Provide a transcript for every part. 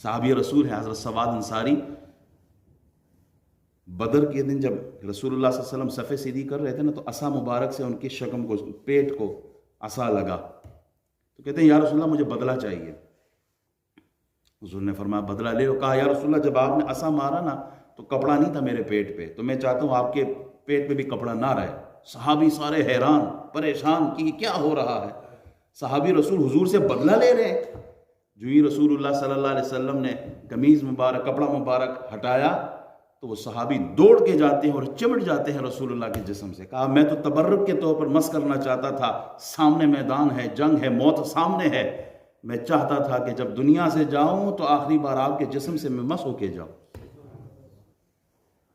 साहबी रसूल है हज़रत सवाद अंसारी। बदर के दिन जब रसूलुल्लाह सल्लल्लाहु अलैहि वसल्लम सफ़े सीधी कर रहे थे ना, तो असा मुबारक से उनके शकम को, पेट को असा लगा। तो कहते हैं या रसूलुल्लाह मुझे बदला चाहिए। हुजूर ने फरमाया बदला ले लो। कहा या रसूलुल्लाह जब आपने असा मारा ना तो कपड़ा नहीं था मेरे पेट पे, तो मैं चाहता हूँ आपके पेट पे भी कपड़ा ना रहे। सहाबी सारे हैरान परेशान कि क्या हो रहा है। सहाबी रसूल हुजूर से बदला ले रहे हैं। जो ही रसूलुल्लाह सल्लल्लाहु अलैहि वसल्लम ने कमीज़ मुबारक, कपड़ा मुबारक हटाया तो वो सहाबी दौड़ के जाते हैं और चिमट जाते हैं रसूलुल्लाह के जिस्म से। कहा मैं तो तबर्रुक के तौर पर मस करना चाहता था, सामने मैदान है, जंग है, मौत सामने है। मैं चाहता था कि जब दुनिया से जाऊं तो आखिरी बार आपके जिस्म से मैं मस होके जाऊं।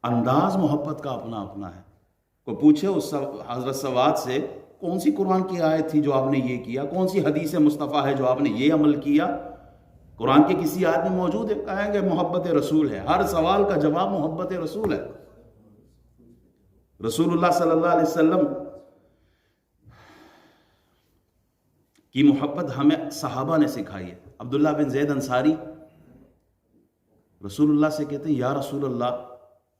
अंदाज मोहब्बत का अपना अपना है। को पूछे उस हजरत सवाद से कौन सी कुरान की आयत थी जो आपने ये किया, कौन सी हदीस मुस्तफ़ा है जो आपने ये अमल किया। कुरान के किसी आयत में मौजूद है? कहेंगे मोहब्बत रसूल है। हर सवाल का जवाब मोहब्बत रसूल है। रसूलुल्लाह सल्लल्लाहु अलैहि वसल्लम की मोहब्बत हमें सहाबा ने सिखाई है। अब्दुल्ला बिन ज़ैद अंसारी रसूलुल्लाह से कहते हैं या रसूलुल्लाह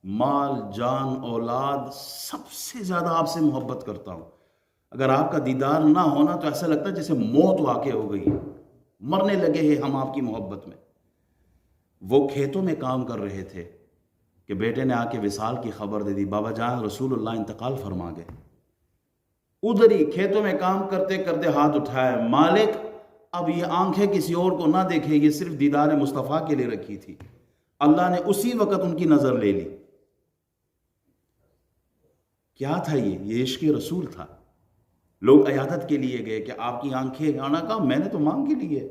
माल जान औलाद सबसे ज़्यादा आपसे मोहब्बत करता हूँ। अगर आपका दीदार ना होना तो ऐसा लगता है जैसे मौत वाक़ हो गई है, मरने लगे हैं हम आपकी मोहब्बत में। वो खेतों में काम कर रहे थे कि बेटे ने आके विसाल की खबर दे दी, बाबा जान रसूलुल्लाह इंतकाल फरमा गए। उधर ही खेतों में काम करते करते हाथ उठाया, मालिक अब ये आंखें किसी और को ना देखे, ये सिर्फ दीदार मुस्तफ़ा के लिए रखी थी। अल्लाह ने उसी वक़्त उनकी नज़र ले ली। क्या था ये इश्क़ रसूल था। लोग अयादत के लिए गए कि आपकी आंखें, आना कहा मैंने तो मांग के लिए,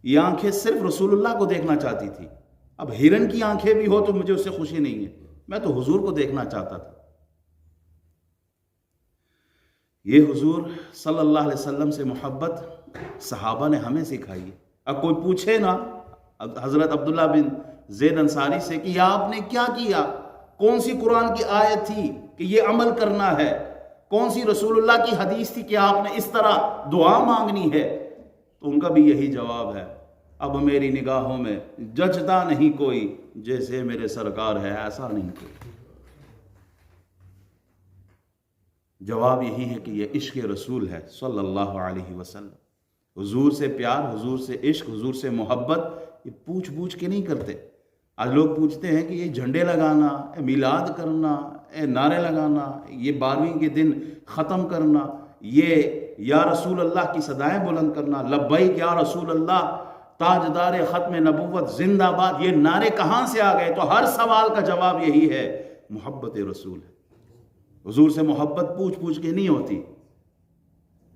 ये आंखें सिर्फ रसूलुल्लाह को देखना चाहती थी। अब हिरन की आंखें भी हो तो मुझे उससे खुशी नहीं है, मैं तो हुजूर को देखना चाहता था। ये हुजूर सल्लल्लाहु अलैहि वसल्लम से मोहब्बत सहाबा ने हमें सिखाई है। अब कोई पूछे ना हजरत अब्दुल्ला बिन ज़ैद अंसारी से कि आपने क्या किया, कौन सी कुरान की आयत थी कि ये अमल करना है, कौन सी रसूलुल्लाह की हदीस थी कि आपने इस तरह दुआ मांगनी है, तो उनका भी यही जवाब है, अब मेरी निगाहों में जचता नहीं कोई जैसे मेरे सरकार है ऐसा नहीं कोई। जवाब यही है कि यह इश्क़ रसूल है सल्लल्लाहु अलैहि वसल्लम। हुजूर से प्यार, हुजूर से इश्क, हुजूर से मोहब्बत ये पूछ पूछ के नहीं करते। आज लोग पूछते हैं कि ये झंडे लगाना, मिलाद करना, नारे लगाना, ये 12वीं के दिन ख़त्म करना, ये या रसूल अल्लाह की सदाएं बुलंद करना, लब्बैक या रसूल अल्लाह, ताजदार ख़त्म नबुव्वत जिंदाबाद, ये नारे कहाँ से आ गए? तो हर सवाल का जवाब यही है, मोहब्बत रसूल है। हुजूर से मोहब्बत पूछ पूछ के नहीं होती।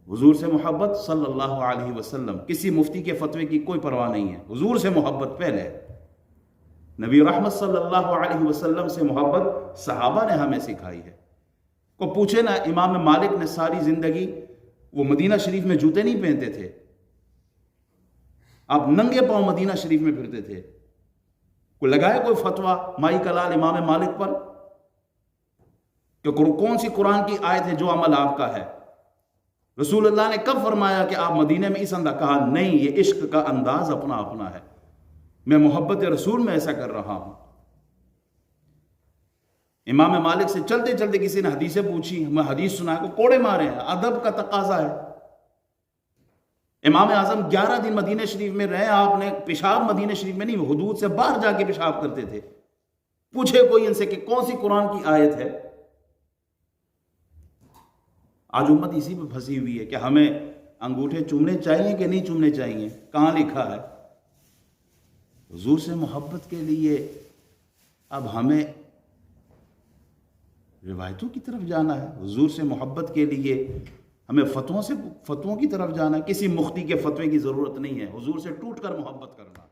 हुजूर से मोहब्बत सल्लल्लाहु अलैहि वसल्लम, किसी मुफ्ती के फतवे की कोई परवाह नहीं है। हुजूर से मोहब्बत पहले, नबी रहमत सल्लल्लाहु अलैहि वसल्लम से मोहब्बत सहाबा ने हमें सिखाई है। को पूछे ना, इमाम मालिक ने सारी जिंदगी वो मदीना शरीफ में जूते नहीं पहनते थे, आप नंगे पांव मदीना शरीफ में फिरते थे। को लगाए कोई फतवा माई कलाल इमाम मालिक पर कि कौन सी कुरान की आयत है जो अमल आपका है? रसूलुल्लाह ने कब फरमाया कि आप मदीने में इस अंदाज? कहा नहीं, ये इश्क का अंदाज अपना अपना है, मैं मोहब्बत रसूल में ऐसा कर रहा हूं। इमाम मालिक से चलते चलते किसी ने हदीसें पूछी, मैं हदीस सुना को कोड़े मारे हैं, अदब का तकाजा है। इमाम आजम 11 दिन मदीने शरीफ में रहे, आपने पेशाब मदीने शरीफ में नहीं, हुदूद से बाहर जाके पेशाब करते थे। पूछे कोई इनसे कि कौन सी कुरान की आयत है? आज उम्मत इसी में फंसी हुई है कि हमें अंगूठे चूमने चाहिए कि नहीं चूमने चाहिए, कहां लिखा है? हुजूर से मोहब्बत के लिए अब हमें रिवायतों की तरफ जाना है। हुजूर से मोहब्बत के लिए हमें फतवों की तरफ जाना है। किसी मुफ्ती के फतवे की ज़रूरत नहीं है, हुजूर से टूट कर मोहब्बत करना।